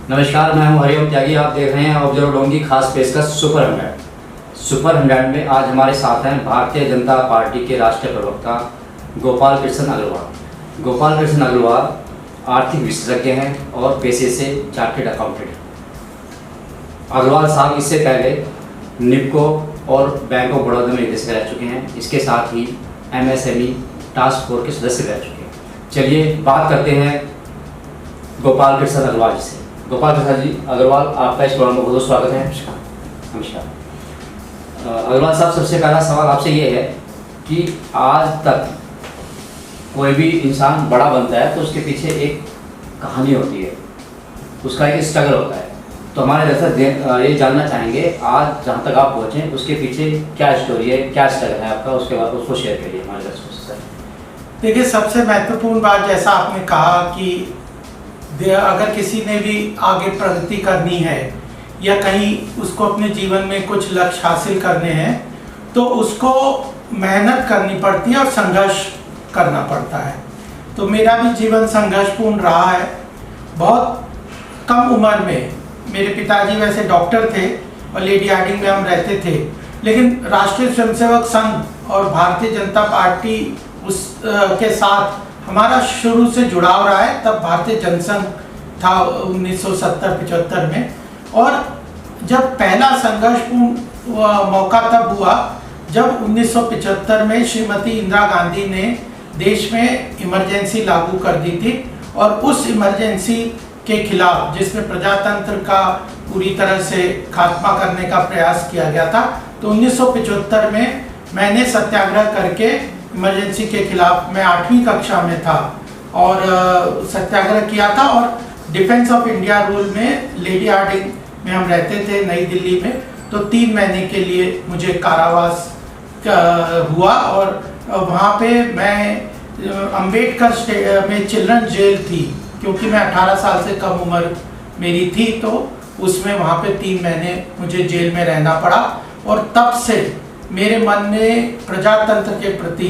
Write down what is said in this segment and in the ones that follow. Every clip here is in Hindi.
नमस्कार, मैं हूं हरिओम त्यागी। आप देख रहे हैं ऑब्जर्वर डॉन की खास पेशकश सुपर 100 में आज हमारे साथ हैं भारतीय जनता पार्टी के राष्ट्रीय प्रवक्ता गोपाल कृष्ण अग्रवाल। गोपाल कृष्ण अग्रवाल आर्थिक विशेषज्ञ हैं और पेशे से चार्टेड अकाउंटेंट हैं। अग्रवाल साहब इससे पहले निपको और बैंक ऑफ बड़ौदा में निदेशक रह चुके हैं। इसके साथ ही MSME टास्क फोर्स के सदस्य रह चुके हैं। चलिए बात करते हैं गोपाल कृष्ण अग्रवाल जी से। गोपाल कृष्ण जी अग्रवाल, आपका इस प्रोग्राम में बहुत स्वागत है। नमस्कार अग्रवाल साहब, सबसे पहला सवाल आपसे ये है कि आज तक कोई भी इंसान बड़ा बनता है तो उसके पीछे एक कहानी होती है, उसका एक स्ट्रगल होता है। तो हमारे दर्शक ये जानना चाहेंगे आज जहाँ तक आप पहुँचे उसके पीछे क्या स्टोरी है, क्या स्ट्रगल है आपका, उसके बाद उसको शेयर करिए हमारे दर्शकों से। सर देखिए, सबसे महत्वपूर्ण बात जैसा आपने कहा कि अगर किसी ने भी आगे प्रगति करनी है या कहीं उसको अपने जीवन में कुछ लक्ष्य हासिल करने हैं तो उसको मेहनत करनी पड़ती है और संघर्ष करना पड़ता है। तो मेरा भी जीवन संघर्षपूर्ण रहा है। बहुत कम उम्र में मेरे पिताजी वैसे डॉक्टर थे और लेडी हार्डिंग में हम रहते थे, लेकिन राष्ट्रीय स्वयंसेवक संघ और भारतीय जनता पार्टी के साथ हमारा शुरू से जुड़ाव रहा है। तब भारतीय जनसंघ था 1970-75 में, और जब पहला संघर्षपूर्ण मौका तब हुआ जब 1975 में श्रीमती इंदिरा गांधी ने देश में इमरजेंसी लागू कर दी थी, और उस इमरजेंसी के खिलाफ जिसमें प्रजातंत्र का पूरी तरह से खात्मा करने का प्रयास किया गया था, तो 1975 में मैंने सत्याग्रह करके इमरजेंसी के खिलाफ, मैं 8वीं कक्षा में था और सत्याग्रह किया था। और डिफेंस ऑफ इंडिया रूल में लेडी हार्डिंग में हम रहते थे नई दिल्ली में, तो 3 महीने के लिए मुझे कारावास हुआ। और वहाँ पे मैं अम्बेडकर में चिल्ड्रन जेल थी, क्योंकि मैं 18 साल से कम उम्र मेरी थी, तो उसमें वहाँ पे 3 महीने मुझे जेल में रहना पड़ा। और तब से मेरे मन में प्रजातंत्र के प्रति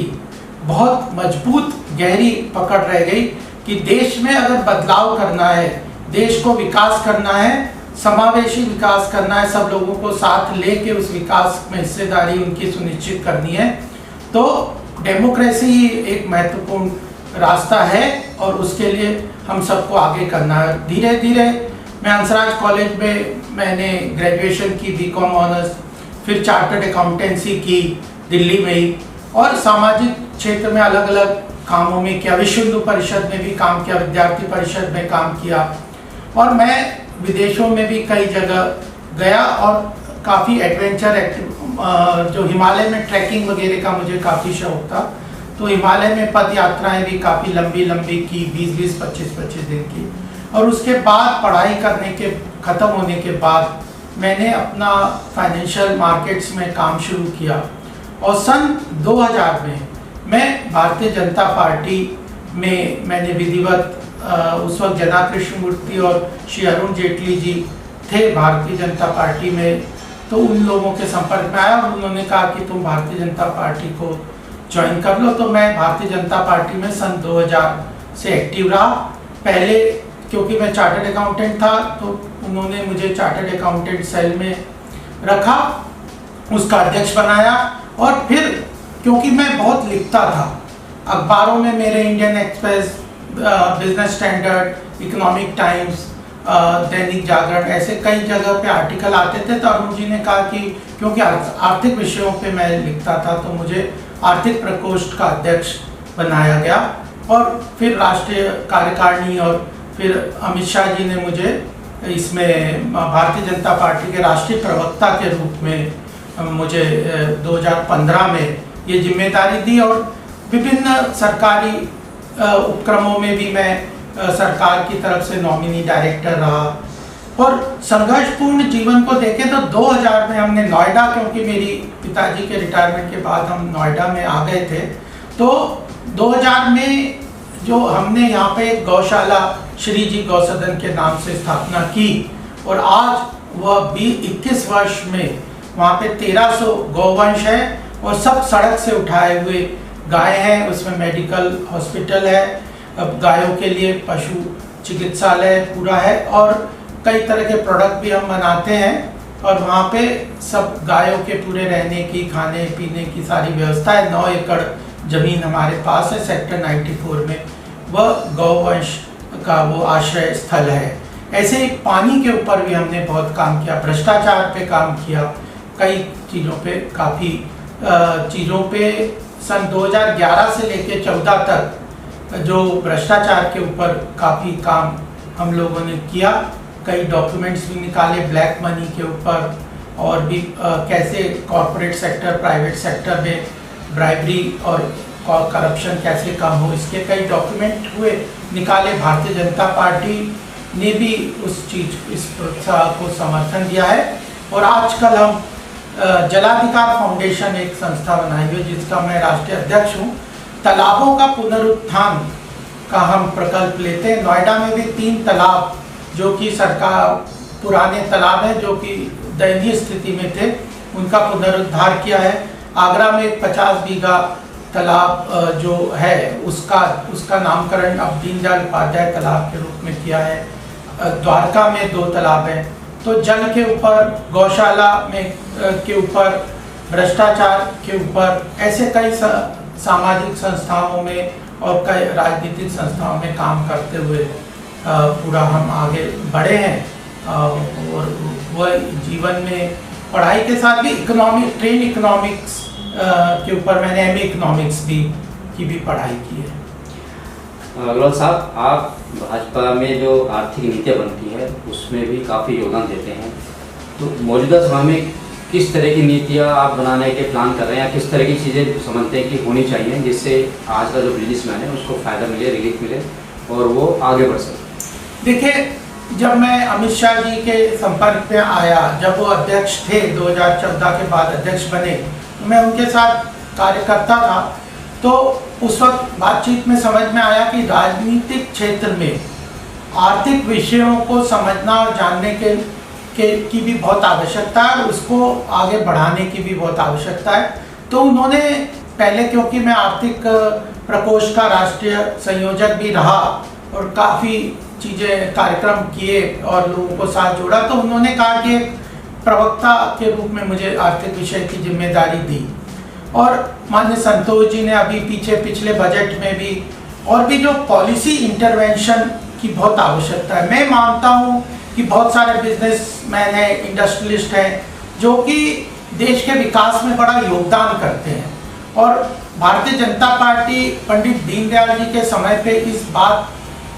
बहुत मजबूत गहरी पकड़ रह गई कि देश में अगर बदलाव करना है, देश को विकास करना है, समावेशी विकास करना है, सब लोगों को साथ लेके उस विकास में हिस्सेदारी उनकी सुनिश्चित करनी है, तो डेमोक्रेसी एक महत्वपूर्ण रास्ता है और उसके लिए हम सबको आगे करना है। धीरे धीरे मैं हंसराज कॉलेज में मैंने ग्रेजुएशन की BCom ऑनर्स, फिर चार्टर्ड अकाउंटेंसी की दिल्ली में ही, और सामाजिक क्षेत्र में अलग अलग कामों में किया। विश्व हिंदू परिषद में भी काम किया, विद्यार्थी परिषद में काम किया, और मैं विदेशों में भी कई जगह गया और काफ़ी एडवेंचर जो हिमालय में ट्रैकिंग वगैरह का मुझे काफ़ी शौक था, तो हिमालय में पद यात्राएँ भी काफ़ी लंबी लंबी की, 20-20, 25-25 दिन की। और उसके बाद पढ़ाई करने के ख़त्म होने के बाद मैंने अपना फाइनेंशियल मार्केट्स में काम शुरू किया, और सन 2000 में मैं भारतीय जनता पार्टी में मैंने विधिवत, उस वक्त जना कृष्णमूर्ति और श्री अरुण जेटली जी थे भारतीय जनता पार्टी में, तो उन लोगों के संपर्क में आया और उन्होंने कहा कि तुम भारतीय जनता पार्टी को ज्वाइन कर लो। तो मैं भारतीय जनता पार्टी में सन 2000 से एक्टिव रहा। पहले क्योंकि मैं चार्टर्ड अकाउंटेंट था तो उन्होंने मुझे चार्टर्ड अकाउंटेंट सेल में रखा, उसका अध्यक्ष बनाया, और फिर क्योंकि मैं बहुत लिखता था अखबारों में, मेरे Indian express, business standard, economic times, Dainik Jagran, ऐसे कई जगह पे आर्टिकल आते थे, तो अरुण जी ने कहा कि क्योंकि आर्थिक विषयों पे मैं लिखता था तो मुझे आर्थिक प्रकोष्ठ का अध्यक्ष बनाया गया। और फिर राष्ट्रीय कार्यकारिणी और फिर अमित शाह जी ने मुझे इसमें भारतीय जनता पार्टी के राष्ट्रीय प्रवक्ता के रूप में मुझे 2015 में ये जिम्मेदारी दी, और विभिन्न सरकारी उपक्रमों में भी मैं सरकार की तरफ से नॉमिनी डायरेक्टर रहा। और संघर्षपूर्ण जीवन को देखें तो 2000 में हमने नोएडा, क्योंकि मेरी पिताजी के रिटायरमेंट के बाद हम नोएडा में आ गए थे, तो 2000 में जो हमने यहाँ पे गौशाला श्री जी गौसदन के नाम से स्थापना की, और आज वह 21 वर्ष में वहाँ पे 1300 गौवंश है, और सब सड़क से उठाए हुए गाय हैं। उसमें मेडिकल हॉस्पिटल है, अब गायों के लिए पशु चिकित्सालय पूरा है, और कई तरह के प्रोडक्ट भी हम बनाते हैं और वहाँ पे सब गायों के पूरे रहने की, खाने पीने की सारी व्यवस्था है। 9 एकड़ ज़मीन हमारे पास है सेक्टर 94 में, वह गौवंश का वो आश्रय स्थल है। ऐसे ही पानी के ऊपर भी हमने बहुत काम किया, भ्रष्टाचार पे काम किया, कई चीज़ों पे काफ़ी चीज़ों पे सन 2011 से लेकर 14 तक जो भ्रष्टाचार के ऊपर काफ़ी काम हम लोगों ने किया। कई डॉक्यूमेंट्स भी निकाले ब्लैक मनी के ऊपर, और भी कैसे कॉरपोरेट सेक्टर, प्राइवेट सेक्टर में ब्राइबरी और करप्शन कैसे कम हो, इसके कई डॉक्यूमेंट हुए निकाले। भारतीय जनता पार्टी ने भी इस प्रथा को समर्थन दिया है। और आजकल हम जलाधिकार फाउंडेशन एक संस्था बनाई हुई जिसका मैं राष्ट्रीय अध्यक्ष हूँ। तालाबों का पुनरुत्थान का हम प्रकल्प लेते हैं। नोएडा में भी 3 तालाब जो कि सरकार पुराने तालाब हैं जो कि दयनीय स्थिति में थे, उनका पुनरुद्धार किया है। आगरा में 50 बीघा तालाब जो है उसका नामकरण अब दीनदयाल उपाध्याय तालाब के रूप में किया है। द्वारका में 2 तालाब हैं। तो जल के ऊपर, गौशाला में के ऊपर, भ्रष्टाचार के ऊपर, ऐसे कई सामाजिक संस्थाओं में और कई राजनीतिक संस्थाओं में काम करते हुए पूरा हम आगे बढ़े हैं। और वह जीवन में पढ़ाई के साथ भी ट्रेन इकोनॉमिक्स के ऊपर मैंने MA इकोनॉमिक्स की भी पढ़ाई की है। अग्रवाल साहब, आप भाजपा में जो आर्थिक नीतियाँ बनती है उसमें भी काफ़ी योगदान देते हैं, तो मौजूदा समय में किस तरह की नीतियाँ आप बनाने के प्लान कर रहे हैं, या किस तरह की चीज़ें समझते हैं कि होनी चाहिए जिससे आज का जो बिजनेसमैन है उसको फ़ायदा मिले, रिलीफ मिले और वो आगे बढ़ सके? देखिए, जब मैं अमित शाह जी के संपर्क में आया, जब वो अध्यक्ष थे 2014 के बाद अध्यक्ष बने, तो मैं उनके साथ कार्य करता था। तो उस वक्त बातचीत में समझ में आया कि राजनीतिक क्षेत्र में आर्थिक विषयों को समझना और जानने की भी बहुत आवश्यकता है, उसको आगे बढ़ाने की भी बहुत आवश्यकता है। तो उन्होंने पहले, क्योंकि मैं आर्थिक प्रकोष्ठ का राष्ट्रीय संयोजक भी रहा और काफ़ी चीज़ें कार्यक्रम किए और लोगों को साथ जोड़ा, तो उन्होंने कहा कि प्रवक्ता के रूप में मुझे आर्थिक विषय की जिम्मेदारी दी। और माननीय संतोष जी ने अभी पिछले बजट में भी, और भी जो पॉलिसी इंटरवेंशन की बहुत आवश्यकता है। मैं मानता हूँ कि बहुत सारे बिजनेसमैन हैं, इंडस्ट्रियलिस्ट हैं, जो कि देश के विकास में बड़ा योगदान करते हैं। और भारतीय जनता पार्टी पंडित दीनदयाल जी के समय पे इस बात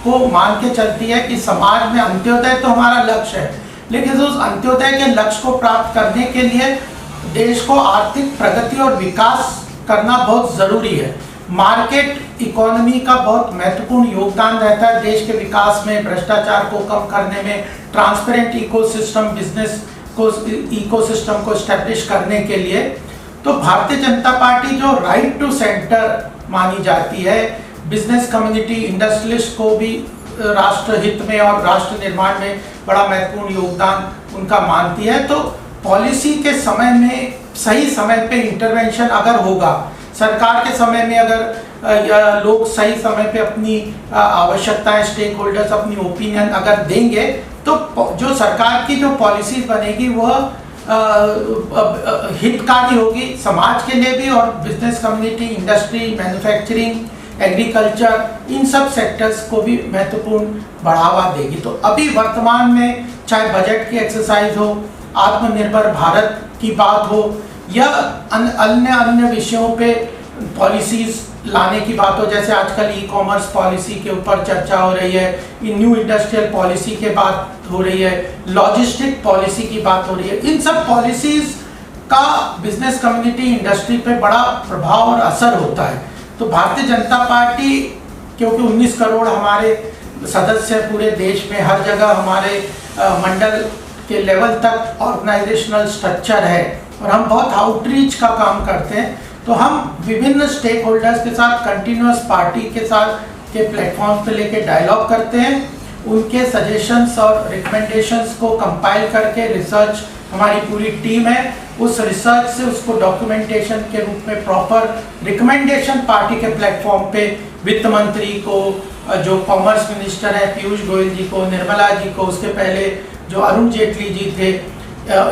को मान के चलती है कि समाज में अंत्योदय तो हमारा लक्ष्य है, लेकिन उस अंत्योदय के लक्ष्य को प्राप्त करने के लिए देश को आर्थिक प्रगति और विकास करना बहुत ज़रूरी है। मार्केट इकोनॉमी का बहुत महत्वपूर्ण योगदान रहता है देश के विकास में, भ्रष्टाचार को कम करने में, ट्रांसपेरेंट इकोसिस्टम, बिजनेस को इकोसिस्टम को एस्टेब्लिश करने के लिए। तो भारतीय जनता पार्टी जो राइट टू सेंटर मानी जाती है, बिजनेस कम्युनिटी, इंडस्ट्रियलिस्ट को भी राष्ट्र हित में और राष्ट्र निर्माण में बड़ा महत्वपूर्ण योगदान उनका मानती है। तो पॉलिसी के समय में सही समय पे इंटरवेंशन अगर होगा, सरकार के समय में अगर लोग सही समय पे अपनी आवश्यकताएं, स्टेक होल्डर्स अपनी ओपिनियन अगर देंगे, तो जो सरकार की जो पॉलिसी बनेगी वह हितकारी होगी समाज के लिए भी, और business community, industry, manufacturing, agriculture, इन सब सेक्टर्स को भी महत्वपूर्ण बढ़ावा देगी। तो अभी वर्तमान में चाहे बजट की एक्सरसाइज हो, आत्मनिर्भर भारत की बात हो, या अन्य विषयों पे पॉलिसीज लाने की बात हो, जैसे आजकल ई-कॉमर्स पॉलिसी के ऊपर चर्चा हो रही है, न्यू इंडस्ट्रियल पॉलिसी के बात हो रही है, लॉजिस्टिक पॉलिसी की बात हो रही है। इन सब पॉलिसीज का बिजनेस कम्युनिटी, इंडस्ट्री पे बड़ा प्रभाव और असर होता है। तो भारतीय जनता पार्टी, क्योंकि 19 करोड़ हमारे सदस्य पूरे देश में, हर जगह हमारे मंडल के लेवल तक ऑर्गेनाइजेशनल स्ट्रक्चर है और हम बहुत आउटरीच का काम करते हैं, तो हम विभिन्न स्टेक होल्डर्स के साथ कंटिन्यूस पार्टी के साथ के प्लेटफॉर्म पे लेके डायलॉग करते हैं। उनके सजेशंस और रिकमेंडेशंस को कंपाइल करके, रिसर्च हमारी पूरी टीम है, उस रिसर्च से उसको डॉक्यूमेंटेशन के रूप में प्रॉपर रिकमेंडेशन पार्टी के प्लेटफॉर्म पे वित्त मंत्री को, जो कॉमर्स मिनिस्टर है पीयूष गोयल जी को, निर्मला जी को, उसके पहले जो अरुण जेटली जी थे,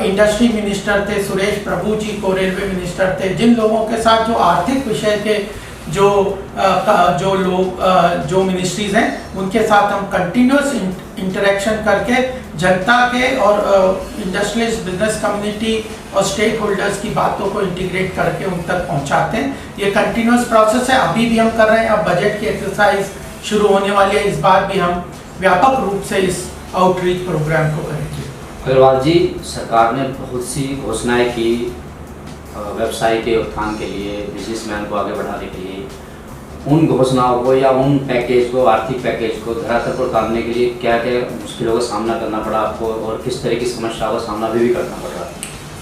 इंडस्ट्री मिनिस्टर थे सुरेश प्रभु जी को, रेलवे मिनिस्टर थे, जिन लोगों के साथ जो आर्थिक विषय के जो मिनिस्ट्रीज हैं उनके साथ हम कंटिन्यूस इंटरेक्शन करके जनता के और इंडस्ट्रियलिस्ट, बिजनेस कम्युनिटी और स्टेक होल्डर्स की बातों को इंटीग्रेट करके उन तक पहुंचाते हैं। ये कंटिन्यूस प्रोसेस है, अभी भी हम कर रहे हैं। अब बजट की एक्सरसाइज शुरू होने वाली है, इस बार भी हम व्यापक रूप से इस आउटरीच प्रोग्राम को करेंगे। अग्रवाल जी, सरकार ने बहुत सी घोषणाएं की व्यवसाय के उत्थान के लिए, बिजनेसमैन को आगे बढ़ाने के लिए। उन घोषणाओं को या उन पैकेज को, आर्थिक पैकेज को धरातल पर उतारने के लिए क्या क्या मुश्किलों का सामना करना पड़ा आपको और किस तरह की समस्याओं का सामना भी करना पड़ रहा है?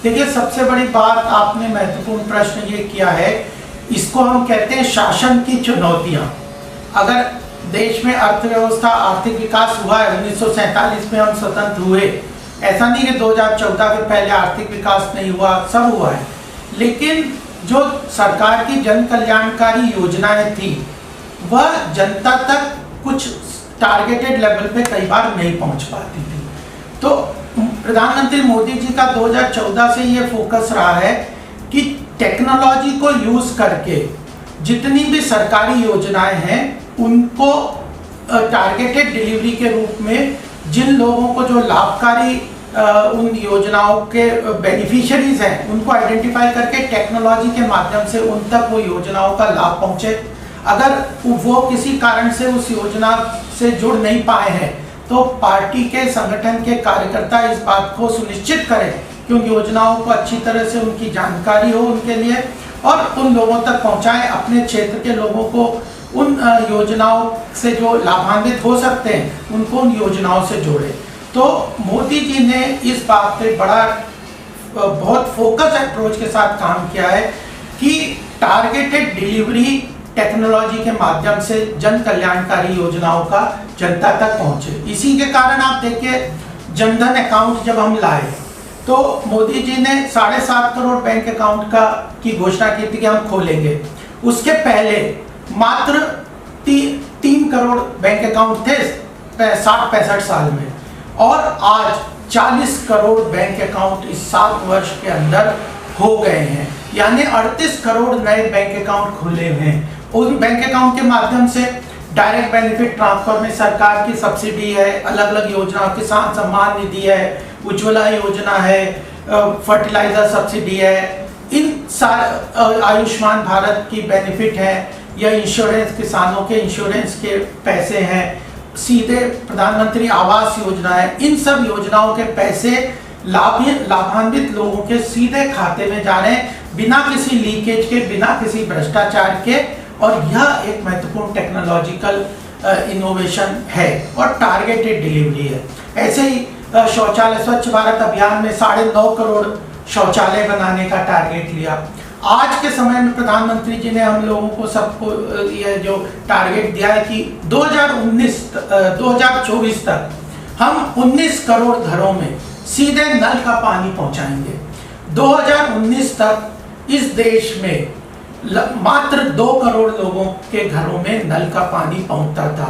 देखिए, सबसे बड़ी बात आपने महत्वपूर्ण प्रश्न ये किया है, इसको हम कहते हैं शासन की चुनौतियां। अगर देश में अर्थव्यवस्था, आर्थिक विकास हुआ है, 1947 में हम स्वतंत्र हुए, ऐसा नहीं कि 2014 के पहले आर्थिक विकास नहीं हुआ, सब हुआ है, लेकिन जो सरकार की जन कल्याणकारी योजनाएं थी वह जनता तक कुछ टारगेटेड लेवल पे कई बार नहीं पहुंच पाती थी। तो प्रधानमंत्री मोदी जी का 2014 से ये फोकस रहा है कि टेक्नोलॉजी को यूज करके जितनी भी सरकारी योजनाएं हैं उनको टारगेटेड डिलीवरी के रूप में जिन लोगों को जो लाभकारी उन योजनाओं के बेनिफिशियरीज हैं उनको आइडेंटिफाई करके टेक्नोलॉजी के माध्यम से उन तक वो योजनाओं का लाभ पहुंचे। अगर वो किसी कारण से उस योजना से जुड़ नहीं पाए हैं तो पार्टी के संगठन के कार्यकर्ता इस बात को सुनिश्चित करें कि उन योजनाओं को अच्छी तरह से उनकी जानकारी हो उनके लिए और उन लोगों तक पहुंचाएं, अपने क्षेत्र के लोगों को उन योजनाओं से जो लाभान्वित हो सकते हैं उनको उन योजनाओं से जोड़े। तो मोदी जी ने इस बात पे बहुत फोकस अप्रोच के साथ काम किया है कि टारगेटेड डिलीवरी टेक्नोलॉजी के माध्यम से जन कल्याणकारी योजनाओं का जनता तक पहुंचे। इसी के कारण आप देखिए, जनधन अकाउंट जब हम लाए तो मोदी जी ने 7.5 करोड़ बैंक अकाउंट की घोषणा की थी कि हम खोलेंगे। उसके पहले मात्र 3 करोड़ बैंक अकाउंट थे 60-65 साल में, और आज 40 करोड़ बैंक अकाउंट इस 7 वर्ष के अंदर हो गए हैं, यानी 38 करोड़ नए बैंक अकाउंट खुले हुए हैं। उन बैंक अकाउंट के माध्यम से डायरेक्ट बेनिफिट ट्रांसफर में सरकार की सब्सिडी है, अलग अलग योजना, किसान सम्मान निधि है, उज्ज्वला योजना है, फर्टिलाइजर सब्सिडी है, इन आयुष्मान भारत की बेनिफिट है, या इंश्योरेंस, किसानों के इंश्योरेंस के पैसे हैं, सीधे प्रधानमंत्री आवास योजना है। इन सब योजनाओं के पैसे लाभान्वित लोगों के सीधे खाते में जा रहे हैं, बिना किसी लीकेज के, बिना किसी भ्रष्टाचार के, और यह एक महत्वपूर्ण टेक्नोलॉजिकल इनोवेशन है और टारगेटेड डिलीवरी है। ऐसे ही शौचालय, स्वच्छ भारत अभियान में 9.5 करोड़ शौचालय बनाने का टारगेट लिया। आज के समय में प्रधानमंत्री जी ने हम लोगों को सबको ये जो टारगेट दिया है कि 2024 तक हम 19 करोड़ घरों में सीधे नल का पानी पहुंचाएंगे। 2019 तक इस देश में मात्र 2 करोड़ लोगों के घरों में नल का पानी पहुंचता था।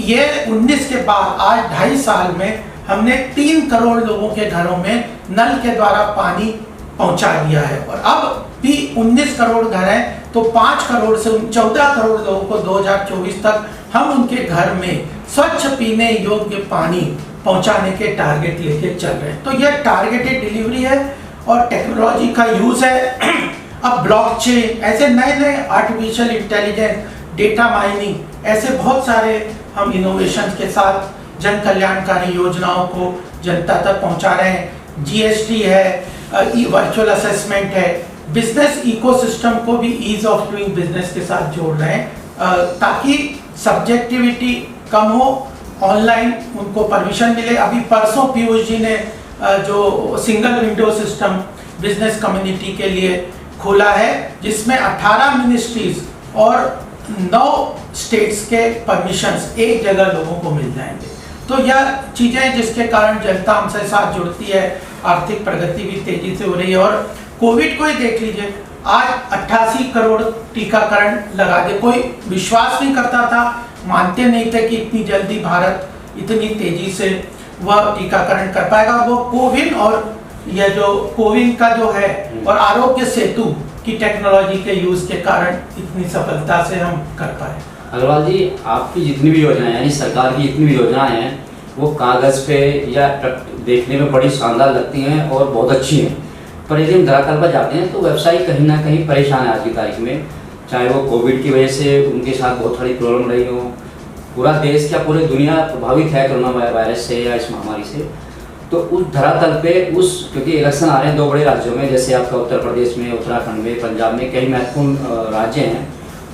ये 19 के बाद आज 2.5 साल में हमने 3 करोड़ लोगों के घरों में नल के द्वारा पानी पहुंचा दिया है, और अब भी 19 करोड़ घर हैं तो 5 करोड़ से 14 करोड़ लोगों को 2024 तक हम उनके घर में स्वच्छ पीने योग्य पानी पहुंचाने के टारगेट लेके चल रहे हैं। तो यह टारगेटेड डिलीवरी है और टेक्नोलॉजी का यूज है। अब ब्लॉकचेन, ऐसे नए आर्टिफिशियल इंटेलिजेंस, डेटा माइनिंग, ऐसे बहुत सारे हम इनोवेशन के साथ जन कल्याणकारी योजनाओं को जनता तक पहुंचा रहे हैं। जीएसटी है, वर्चुअल असेसमेंट है, बिजनेस इकोसिस्टम को भी ईज ऑफ डूइंग बिजनेस के साथ जोड़ रहे हैं ताकि सब्जेक्टिविटी कम हो, ऑनलाइन उनको परमिशन मिले। अभी परसों पीयूष जी ने जो single window system business community के लिए खोला है, जिसमें 18 मिनिस्ट्रीज और 9 स्टेट्स के परमिशंस एक जगह लोगों को मिल जाएंगे। तो यह चीजें जिसके कारण जनता हमसे साथ जुड़ती है, आर्थिक प्रगति भी तेजी से हो रही है। और कोविड को ही देख लीजिए, आज 88 करोड़ टीकाकरण लगा दे। कोई विश्वास नहीं करता था, मानते नहीं थे कि इतनी जल्दी भारत इतनी तेजी से वह टीकाकरण कर पाएगा। वो कोविन और यह जो कोविन का जो है और आरोग्य सेतु की टेक्नोलॉजी के यूज के कारण इतनी सफलता से हम कर पाए। अग्रवाल जी, आपकी जितनी भी योजनाएं यानी सरकार की जितनी भी योजनाएं हैं वो कागज़ पे या देखने में बड़ी शानदार लगती हैं और बहुत अच्छी हैं, पर यदि हम धरातल पर जाते हैं तो व्यवसायी कहीं ना कहीं परेशान है आज की तारीख में। चाहे वो कोविड की वजह से उनके साथ बहुत सारी प्रॉब्लम रही हो, पूरा देश क्या पूरी दुनिया प्रभावित है कोरोना वायरस से या इस महामारी से। तो उस धरातल पे क्योंकि इलेक्शन आ रहे हैं 2 बड़े राज्यों में, जैसे आपका उत्तर प्रदेश में, उत्तराखंड में, पंजाब में, कई महत्वपूर्ण राज्य हैं,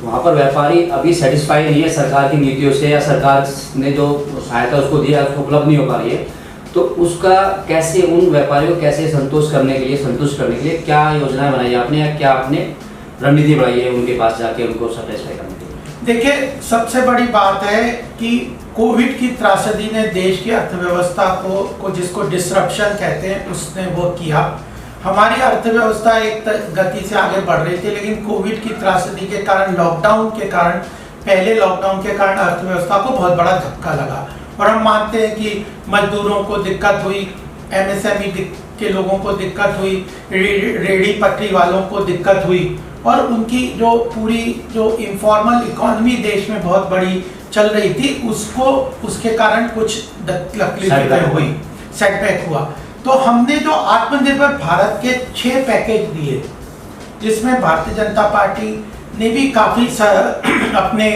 वहाँ पर व्यापारी अभी सेटिस्फाई नहीं है सरकार की नीतियों से या सरकार ने जो सहायता उसको दिया उसको उपलब्ध नहीं हो पा रही है। तो उसका कैसे उन व्यापारियों को कैसे संतुष्ट करने के लिए क्या योजनाएं बनाई आपने या क्या आपने रणनीति बढ़ाई है उनके पास जाके उनको सेटिस्फाई करने के लिए? देखिए, सबसे बड़ी बात है कि कोविड की त्रासदी ने देश की अर्थव्यवस्था को जिसको डिसरप्शन कहते हैं उसने वो किया। हमारी अर्थव्यवस्था एक गति से आगे बढ़ रही थी, लेकिन कोविड की त्रासदी के कारण, पहले लॉकडाउन के कारण अर्थव्यवस्था को बहुत बड़ा धक्का लगा। और हम मानते हैं कि मजदूरों को दिक्कत हुई, एमएसएमई के लोगों को दिक्कत हुई, रेहड़ी पटरी वालों को दिक्कत हुई और उनकी जो पूरी जो इनफॉर्मल इकोनॉमी देश में बहुत बड़ी चल रही थी उसके कारण कुछ तकलीफें हुई, सेटबैक हुआ। तो हमने जो आत्मनिर्भर भारत के 6 पैकेज दिए, जिसमें भारतीय जनता पार्टी ने भी काफ़ी अपने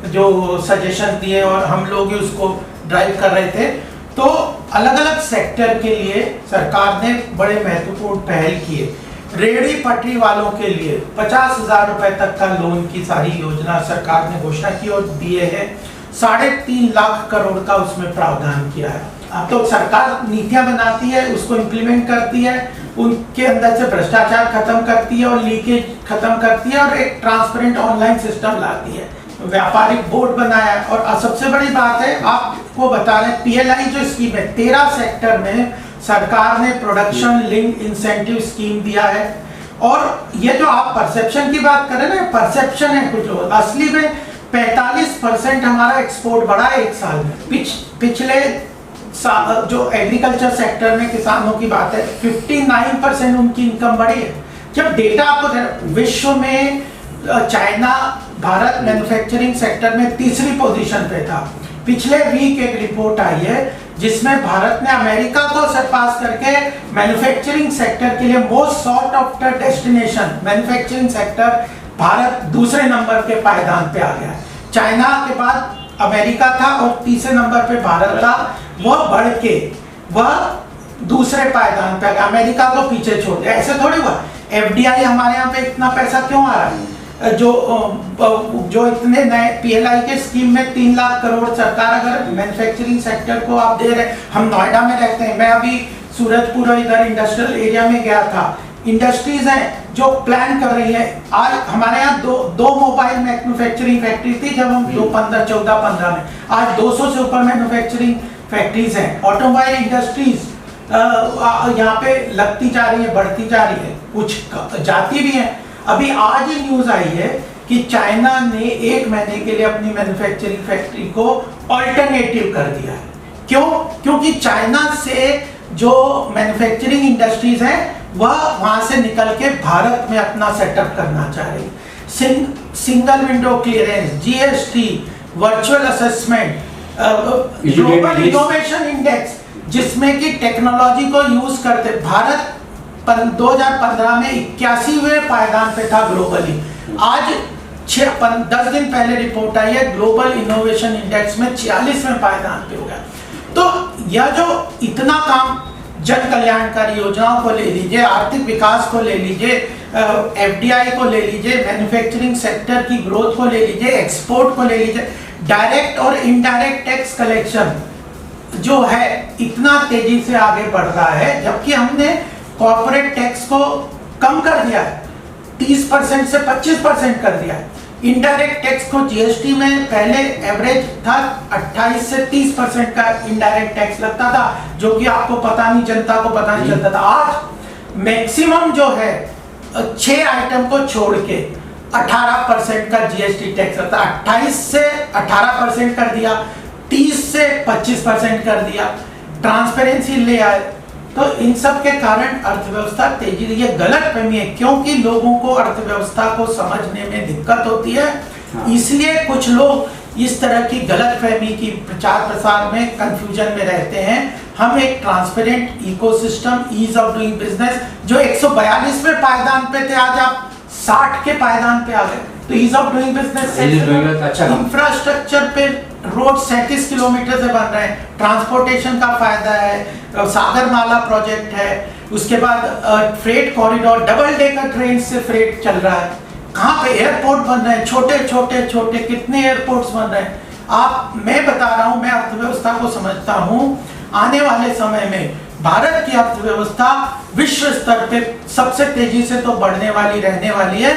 जो सजेशन दिए और हम लोग ही उसको ड्राइव कर रहे थे। तो अलग अलग सेक्टर के लिए सरकार ने बड़े महत्वपूर्ण पहल किए। रेहड़ी पटरी वालों के लिए 50,000 रुपए तक का लोन की सारी योजना सरकार ने घोषणा की और दिए है। 3.5 लाख करोड़ का उसमें प्रावधान किया है। अब तो सरकार नीतियां बनाती है, उसको इम्प्लीमेंट करती है, उनके अंदर से भ्रष्टाचार खत्म करती है और लीकेज खत्म करती है और एक ट्रांसपेरेंट ऑनलाइन सिस्टम लाती है। व्यापारिक बोर्ड बनाया और सबसे बड़ी बात है, आपको बता रहे PLI जो स्कीम है, 13 सेक्टर में सरकार ने प्रोडक्शन लिंक इंसेंटिव स्कीम दिया है। और ये जो आप परसेप्शन की बात करें ना, परसेप्शन है कुछ लोग, असली में 45% हमारा एक्सपोर्ट बढ़ा है 1 साल में। पिछले जो एग्रीकल्चर सेक्टर में किसानों की बात है, 59% उनकी इनकम बढ़ी है। जब डेटा आपको विश्व में चाइना भारत मैन्युफैक्चरिंग सेक्टर में 3री पोजीशन पे था। पिछले वीक एक रिपोर्ट आई है जिसमें भारत ने अमेरिका को सरपास करके मैन्युफैक्चरिंग सेक्टर के लिए most sought after destination manufacturing sector Bharat 2रे नंबर के पायदान पे आ गया है। चाइना के बाद अमेरिका था और 3रे नंबर पे भारत था। वह बढ़ के वह 2रे पायदान पे, अमेरिका को पीछे छोड़ दिया। ऐसे थोड़ी हुआ। FDI हमारे यहाँ पे इतना पैसा क्यों आ रहा है? जो इतने नए PLI के स्कीम में 3 लाख करोड़ सरकार अगर मैन्युफैक्चरिंग सेक्टर को आप दे रहे। हम नोएडा में रहते हैं, मैं अभी सूरजपुर और इधर इंडस्ट्रियल एरिया में गया था। इंडस्ट्रीज हैं जो प्लान कर रही है। आज हमारे यहाँ दो मोबाइल मैन्युफैक्चरिंग फैक्ट्री थी जब हम 2014-15 में, आज 200 से ऊपर मैन्युफैक्चरिंग फैक्ट्रीज हैं। ऑटोमोबाइल इंडस्ट्रीज यहाँ पे लगती जा रही है, बढ़ती जा रही है, कुछ जाती भी है। अभी आज ही न्यूज आई है कि चाइना ने 1 महीने के लिए अपनी मैन्युफैक्चरिंग फैक्ट्री को ऑल्टरनेटिव कर दिया है। क्यों? क्योंकि चाइना से जो मैन्युफैक्चरिंग इंडस्ट्रीज हैं वह वहां से निकल के भारत में अपना सेटअप करना चाह रही है। Single window clearance, GST, virtual assessment, global innovation index, जिसमें कि टेक्नोलॉजी को यूज करते भारत 2015 में 81वें पायदान पे था ग्लोबली। आज 10 दिन पहले रिपोर्ट आई है, ग्लोबल इनोवेशन इंडेक्स में 46वें पायदान पे हो गया। तो यह जो इतना काम जन कल्याणकारी योजनाओं को ले लीजिए, आर्थिक विकास को ले लीजिए, FDI को ले लीजिए, मैन्युफैक्चरिंग सेक्टर की ग्रोथ को ले लीजिए, एक्सपोर्ट को ले लीजिए, डायरेक्ट और इनडायरेक्ट टैक्स कलेक्शन जो है इतना तेजी से आगे बढ़ रहा है, जबकि हमने कॉर्पोरेट टैक्स को कम कर दिया है, 30% से 25% कर दिया है। इनडायरेक्ट टैक्स को GST में पहले एवरेज था 28 से 30% का इनडायरेक्ट टैक्स लगता था, जो कि आपको पता नहीं, जनता को पता नहीं चलता था। आज मैक्सिमम जो है 6 आइटम को छोड़ के 18% का जीएसटी टैक्स रहता है, 28 से 18% कर दिया, 30 से 25% कर दिया, ट्रांसपेरेंसी ले आए। तो इन सब के कारण अर्थव्यवस्था तेजी, ये गलत फहमी है क्योंकि लोगों को अर्थव्यवस्था को समझने में दिक्कत होती है। इसलिए कुछ लोग इस तरह की गलत फहमी की प्रचार प्रसार में कंफ्यूजन में रहते हैं। हम एक transparent ecosystem, ease of doing business, जो 142वें पायदान पे थे, आज आप 60 के पायदान पे आ गए। तो ease of doing business, infrastructure पे रोड 37 किलोमीटर से बन रहे हैं, ट्रांसपोर्टेशन का फायदा है, सागरमाला प्रोजेक्ट है, उसके बाद freight corridor, double decker train से फ्रेट चल रहा है, कहाँ पे एयरपोर्ट बन रहे हैं, छोटे छोटे छोटे कितने एयरपोर्ट्स बन रहे हैं। मैं बता रहा हूँ, मैं अर्थव्यवस्था को समझता हूँ। आने वाले समय में भारत की अर्थव्यवस्था विश्व स्तर पे सबसे तेजी से तो बढ़ने वाली रहने वाली है।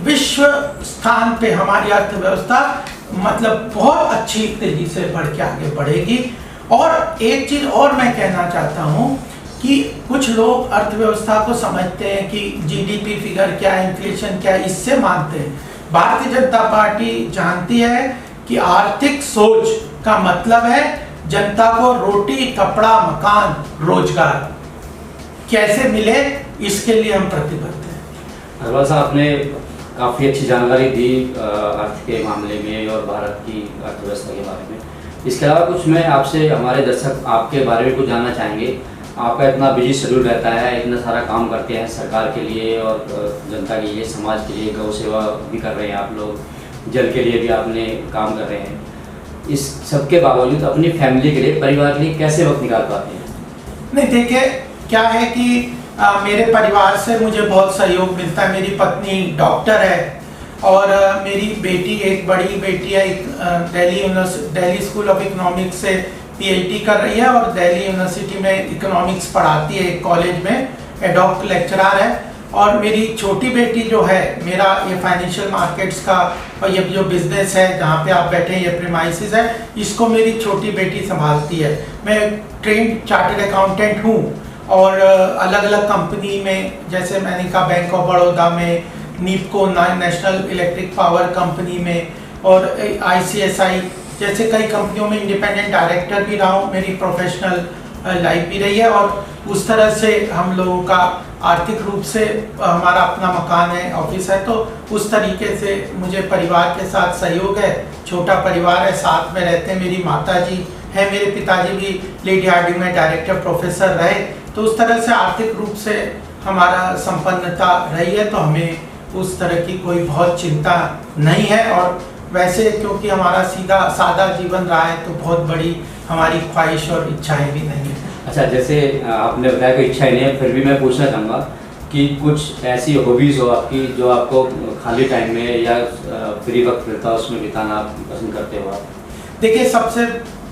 विश्व स्थान पे हमारी अर्थव्यवस्था मतलब बहुत अच्छी तेजी से बढ़ के आगे बढ़ेगी। और एक चीज और मैं कहना चाहता हूँ कि कुछ लोग अर्थव्यवस्था को समझते हैं कि जीडीपी फिगर क्या है, इन्फ्लेशन क्या है, इससे मानते हैं। भारतीय जनता पार्टी जानती है कि आर्थिक सोच का मतलब है जनता को रोटी, कपड़ा, मकान, रोजगार कैसे मिले, इसके लिए हम प्रतिबद्ध हैं। अग्रवाल साहब, आपने काफ़ी अच्छी जानकारी दी अर्थ के मामले में और भारत की अर्थव्यवस्था के बारे में। इसके अलावा कुछ मैं आपसे, हमारे दर्शक आपके बारे में कुछ जानना चाहेंगे। आपका इतना बिजी शेड्यूल रहता है, इतना सारा काम करते हैं सरकार के लिए और जनता के लिए, समाज के लिए, गौ सेवा भी कर रहे हैं आप लोग, जल के लिए भी आपने काम कर रहे हैं। इस सब के बावजूद अपनी फैमिली के लिए, परिवार के लिए कैसे वक्त निकाल पाते हैं? नहीं, देखिए क्या है कि मेरे परिवार से मुझे बहुत सहयोग मिलता है। मेरी पत्नी डॉक्टर है और मेरी बेटी, एक बड़ी बेटी है, दिल्ली स्कूल ऑफ इकोनॉमिक्स से पीएचडी कर रही है और दिल्ली यूनिवर्सिटी में इकोनॉमिक्स पढ़ाती है, एक कॉलेज में एडॉक्ट लेक्चरर है। और मेरी छोटी बेटी जो है, मेरा ये फाइनेंशियल मार्केट्स का और ये जो बिजनेस है जहाँ पे आप बैठे हैं, ये प्रीमाइसिस है, इसको मेरी छोटी बेटी संभालती है। मैं ट्रेंड चार्टर्ड अकाउंटेंट हूँ और अलग अलग कंपनी में, जैसे मैंने कहा बैंक ऑफ बड़ौदा में, नीपको नेशनल इलेक्ट्रिक पावर कंपनी में और ICSI जैसे कई कंपनियों में इंडिपेंडेंट डायरेक्टर भी रहा हूँ। मेरी प्रोफेशनल लाइफ भी रही है और उस तरह से हम लोगों का आर्थिक रूप से हमारा अपना मकान है, ऑफिस है, तो उस तरीके से मुझे परिवार के साथ सहयोग है। छोटा परिवार है, साथ में रहते हैं। मेरी माता जी है, मेरे पिताजी भी लेडी हार्डिंग में डायरेक्टर प्रोफेसर रहे। तो उस तरह से आर्थिक रूप से हमारा संपन्नता रही है, तो हमें उस तरह की कोई बहुत चिंता नहीं है। और वैसे क्योंकि हमारा सीधा सादा जीवन रहा है, तो बहुत बड़ी हमारी ख्वाहिश और इच्छाएं भी नहीं है। अच्छा, जैसे आपने बताया कोई इच्छा नहीं है, फिर भी मैं पूछना चाहूँगा कि कुछ ऐसी हॉबीज़ हो आपकी जो आपको खाली टाइम में या फ्री वक्त मिलता है उसमें बिताना पसंद करते हो आप? देखिए, सबसे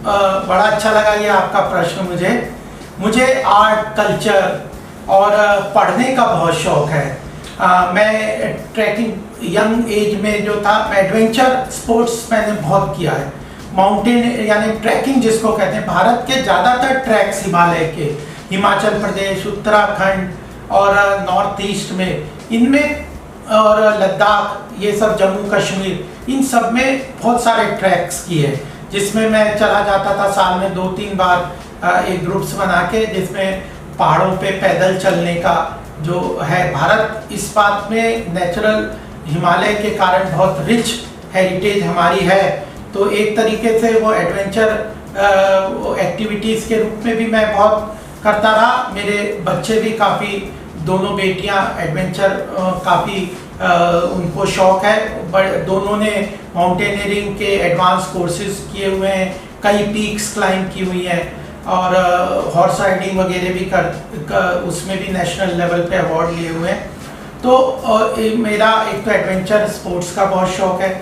बड़ा अच्छा लगा ये आपका प्रश्न। मुझे आर्ट, कल्चर और पढ़ने का बहुत शौक है। मैं ट्रैकिंग यंग एज में जो था, एडवेंचर स्पोर्ट्स मैंने बहुत किया है। माउंटेन यानी ट्रैकिंग जिसको कहते हैं, भारत के ज़्यादातर ट्रैक्स हिमालय के, हिमाचल प्रदेश, उत्तराखंड और नॉर्थ ईस्ट में, इनमें और लद्दाख, ये सब जम्मू कश्मीर, इन सब में बहुत सारे ट्रैक्स किए, जिसमें मैं चला जाता था साल में 2-3 बार एक ग्रुप्स बना के, जिसमें पहाड़ों पे पैदल चलने का जो है। भारत इस बात में नेचुरल हिमालय के कारण बहुत रिच हेरिटेज हमारी है, तो एक तरीके से वो एडवेंचर एक्टिविटीज़ के रूप में भी मैं बहुत करता रहा। मेरे बच्चे भी काफ़ी, दोनों बेटियां एडवेंचर काफ़ी उनको शौक है। दोनों ने माउंटेनियरिंग के एडवांस कोर्सेज किए हुए हैं, कई पीक्स क्लाइंब की हुई हैं और हॉर्स राइडिंग वगैरह भी उसमें भी नेशनल लेवल पे अवार्ड लिए हुए हैं। तो मेरा एक तो एडवेंचर स्पोर्ट्स का बहुत शौक है।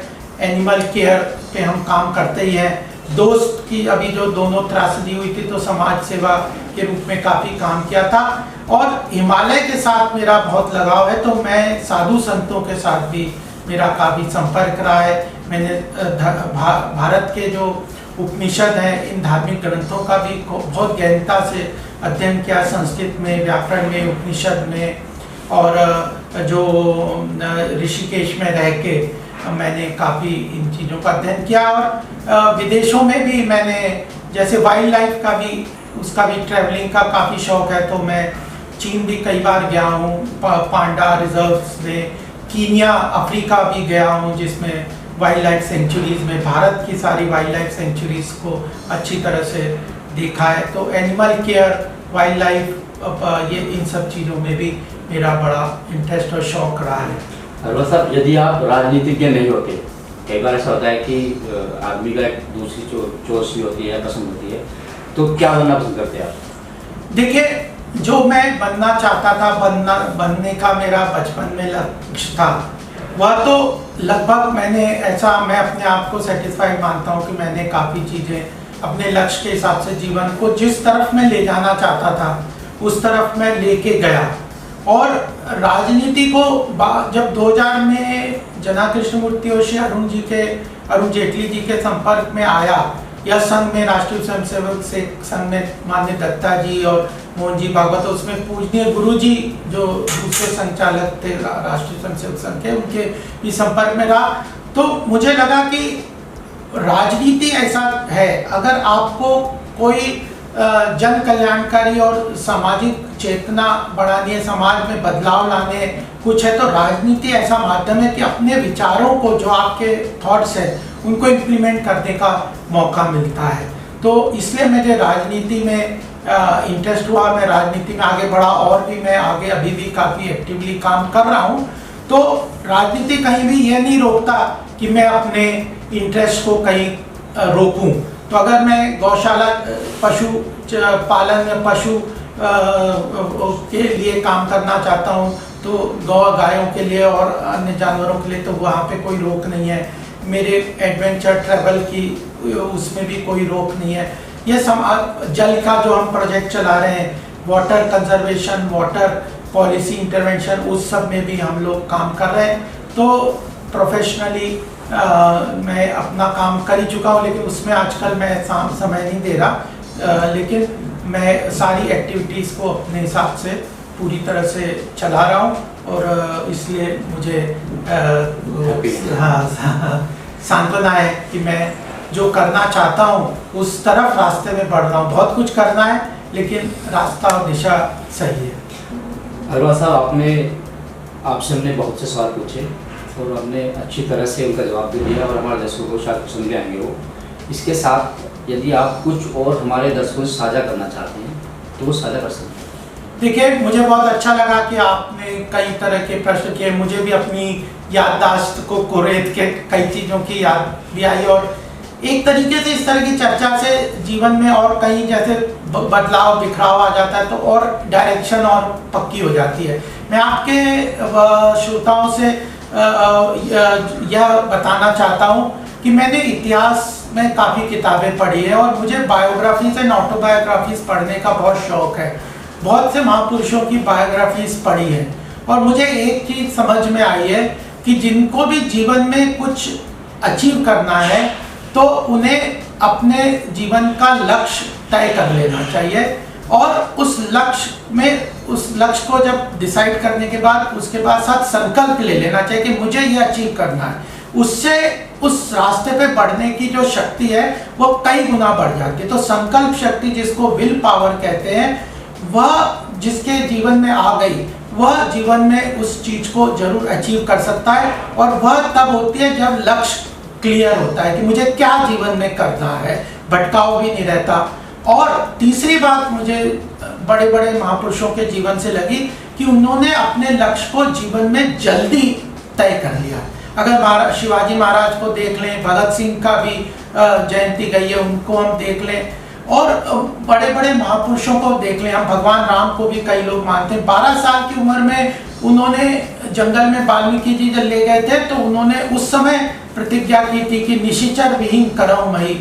एनिमल केयर पे हम काम करते ही हैं। दोस्त की अभी जो दोनों त्रासदी हुई थी, तो समाज सेवा के रूप में काफ़ी काम किया था। और हिमालय के साथ मेरा बहुत लगाव है, तो मैं साधु संतों के साथ भी मेरा काफ़ी संपर्क रहा है। मैंने भारत के जो उपनिषद हैं, इन धार्मिक ग्रंथों का भी बहुत गहनता से अध्ययन किया, संस्कृत में, व्याकरण में, उपनिषद में, और जो ऋषिकेश में रह के मैंने काफ़ी इन चीज़ों का अध्ययन किया। और विदेशों में भी मैंने, जैसे वाइल्ड लाइफ का भी, उसका भी ट्रैवलिंग का काफ़ी शौक है, तो मैं चीन भी कई बार गया हूँ, पांडा रिजर्व्स में, कीनिया, अफ्रीका भी गया हूँ, जिसमें वाइल्ड लाइफ सेंचुरीज में भारत की सारी वाइल्ड लाइफ सेंचुरीज को अच्छी तरह से देखा है। तो एनिमल केयर, वाइल्ड लाइफ, ये इन सब चीज़ों में भी मेरा बड़ा इंटरेस्ट और शौक रहा है। अरवा साहब, यदि आप राजनीतिज्ञ नहीं होते, कई बार ऐसा होता है कि आदमी का एक दूसरी चॉइस होती है, पसंद होती है, तो क्या बनना पसंद करते हैं आप? देखिए, जो मैं बनना चाहता था, बनने का मेरा बचपन में लक्ष्य था, वह तो लगभग मैं अपने आप को सेटिस्फाइड मानता हूँ कि मैंने काफ़ी चीज़ें अपने लक्ष्य के हिसाब से जीवन को जिस तरफ मैं ले जाना चाहता था उस तरफ मैं लेके गया। और राजनीति को जब 2000 में जना कृष्णमूर्ति और श्री अरुण जेटली जी के संपर्क में आया, या संघ में, राष्ट्रीय स्वयंसेवक से संघ में माननीय दत्ता जी और मोहन जी भागवत, उसमें पूजनीय गुरु जी जो दूसरे संचालक थे राष्ट्रीय स्वयंसेवक संघ के, उनके भी संपर्क में रहा। तो मुझे लगा कि राजनीति ऐसा है, अगर आपको कोई जन कल्याणकारी और सामाजिक चेतना बढ़ानी है, समाज में बदलाव लाने कुछ है, तो राजनीति ऐसा माध्यम है कि अपने विचारों को, जो आपके थॉट्स है, उनको इम्प्लीमेंट करने का मौका मिलता है। तो इसलिए मुझे राजनीति में इंटरेस्ट हुआ, मैं राजनीति में आगे बढ़ा, और भी मैं आगे अभी भी काफ़ी एक्टिवली काम कर रहा हूँ। तो राजनीति कहीं भी ये नहीं रोकता कि मैं अपने इंटरेस्ट को कहीं रोकूं। तो अगर मैं गौशाला, पशु पालन में पशु के लिए काम करना चाहता हूँ, तो गायों के लिए और अन्य जानवरों के लिए, तो वहाँ पे कोई रोक नहीं है। मेरे एडवेंचर ट्रैवल की, उसमें भी कोई रोक नहीं है। ये जल का जो हम प्रोजेक्ट चला रहे हैं, water conservation, water policy intervention, उस सब में भी हम लोग काम कर रहे हैं। तो प्रोफेशनली मैं अपना काम कर ही चुका हूँ, लेकिन उसमें आजकल मैं समय नहीं दे रहा, लेकिन मैं सारी एक्टिविटीज़ को अपने हिसाब से पूरी तरह से चला रहा हूँ, और इसलिए मुझे सांत्वना है कि मैं जो करना चाहता हूँ उस तरफ रास्ते में बढ़ रहा हूँ। बहुत कुछ करना है, लेकिन रास्ता और दिशा सही है। अरवा साहब, आपसे हमने बहुत से सवाल पूछे और हमने अच्छी तरह से उनका जवाब भी दिया, और हमारे दर्शकों को शायद पसंद भी आएंगे वो। इसके साथ यदि आप कुछ और हमारे दर्शकों से साझा करना चाहते हैं तो वो साझा कर सकते हैं। देखिए, मुझे बहुत अच्छा लगा कि आपने कई तरह के प्रश्न किए। मुझे भी अपनी याददाश्त को कुरेद के कई चीज़ों की याद भी आई, और एक तरीके से इस तरह की चर्चा से जीवन में और कहीं जैसे बदलाव, बिखराव आ जाता है, तो और डायरेक्शन और पक्की हो जाती है। मैं आपके श्रोताओं से यह बताना चाहता हूँ कि मैंने इतिहास में काफ़ी किताबें पढ़ी है, और मुझे बायोग्राफीज एंड ऑटोबायोग्राफीज पढ़ने का बहुत शौक है। बहुत से महापुरुषों की बायोग्राफीज पढ़ी है, और मुझे एक चीज़ समझ में आई है कि जिनको भी जीवन में कुछ अचीव करना है, तो उन्हें अपने जीवन का लक्ष्य तय कर लेना चाहिए, और उस लक्ष्य को जब डिसाइड करने के बाद उसके बाद साथ संकल्प ले लेना चाहिए कि मुझे ये अचीव करना है। उससे उस रास्ते पे बढ़ने की जो शक्ति है वो कई गुना बढ़ जाती है। तो संकल्प शक्ति, जिसको विल पावर कहते हैं, वह जिसके जीवन में आ गई, वह जीवन में उस चीज को जरूर अचीव कर सकता है, और वह तब होती है जब लक्ष्य क्लियर होता है कि मुझे क्या जीवन में करना है, भटकाव भी नहीं रहता। और तीसरी बात मुझे बड़े बड़े महापुरुषों के जीवन से लगी कि उन्होंने अपने लक्ष्य को जीवन में जल्दी तय कर लिया। अगर शिवाजी महाराज को देख लें, भगत सिंह का भी जयंती गई है, उनको हम देख लें, और बड़े बड़े महापुरुषों को देख लें, हम भगवान राम को भी कई लोग मानते हैं। 12 साल की उम्र में उन्होंने जंगल में वाल्मीकि जी जब ले गए थे, तो उन्होंने उस समय प्रतिज्ञा की थी कि निशिचर विहीन करऊं मही,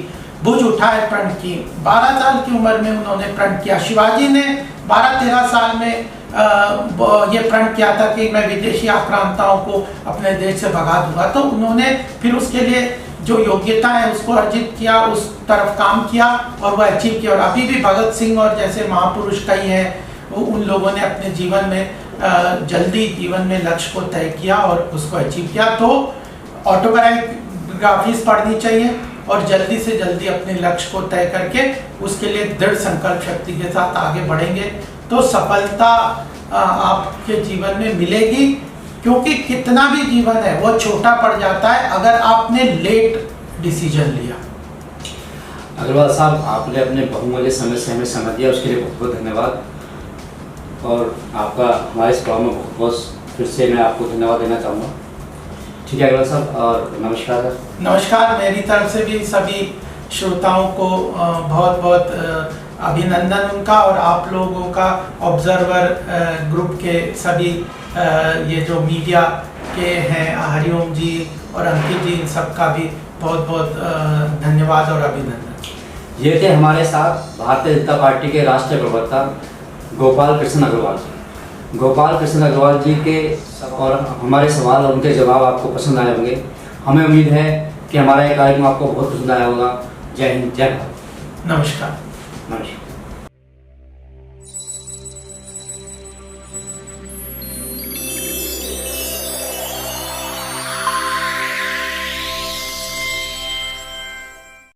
भुज उठाए प्रण की। 12 साल की उम्र में उन्होंने प्रण किया। शिवाजी ने 12-13 साल में ये प्रण किया था कि मैं विदेशी आक्रांताओं को अपने देश से भगा दूंगा। तो उन्होंने फिर उसके लिए जो योग्यता है उसको अर्जित किया, उस तरफ काम किया, और वह अचीव किया। और अभी भी भगत सिंह और जैसे महापुरुष कई हैं, वो उन लोगों ने अपने जीवन में जल्दी जीवन में लक्ष्य को तय किया और उसको अचीव किया, तो ऑटोबायोग्राफीज पढ़नी चाहिए और जल्दी से जल्दी अपने लक्ष्य को तय करके उसके लिए दृढ़ संकल्प शक्ति के साथ आगे बढ़ेंगे तो सफलता आपके जीवन में मिलेगी। क्योंकि कितना भी जीवन है वो छोटा पड़ जाता है अगर आपने लेट डिसीजन लिया। अग्रवाल साहब, आपने अपने बहुमूल्य समय से हमें समय दिया, उसके लिए बहुत बहुत धन्यवाद। और आपका हमारे इस प्रोग्राम में बहुत बहुत फिर से मैं आपको धन्यवाद देना चाहूँगा। ठीक है अग्रवाल साहब, और नमस्कार। नमस्कार, मेरी तरफ से भी सभी श्रोताओं को बहुत बहुत अभिनंदन उनका, और आप लोगों का ऑब्जर्वर ग्रुप के सभी ये जो मीडिया के हैं हरिओम जी और अंकित जी, इन सबका भी बहुत बहुत धन्यवाद और अभिनंदन। ये थे हमारे साथ भारतीय जनता पार्टी के राष्ट्रीय प्रवक्ता गोपाल कृष्ण अग्रवाल जी। गोपाल कृष्ण अग्रवाल जी के और हमारे सवाल और उनके जवाब आपको पसंद आए होंगे। हमें उम्मीद है कि हमारा ये कार्यक्रम आपको बहुत पसंद आया होगा। जय हिंद, जय भारत। नमस्कार। नमस्कार।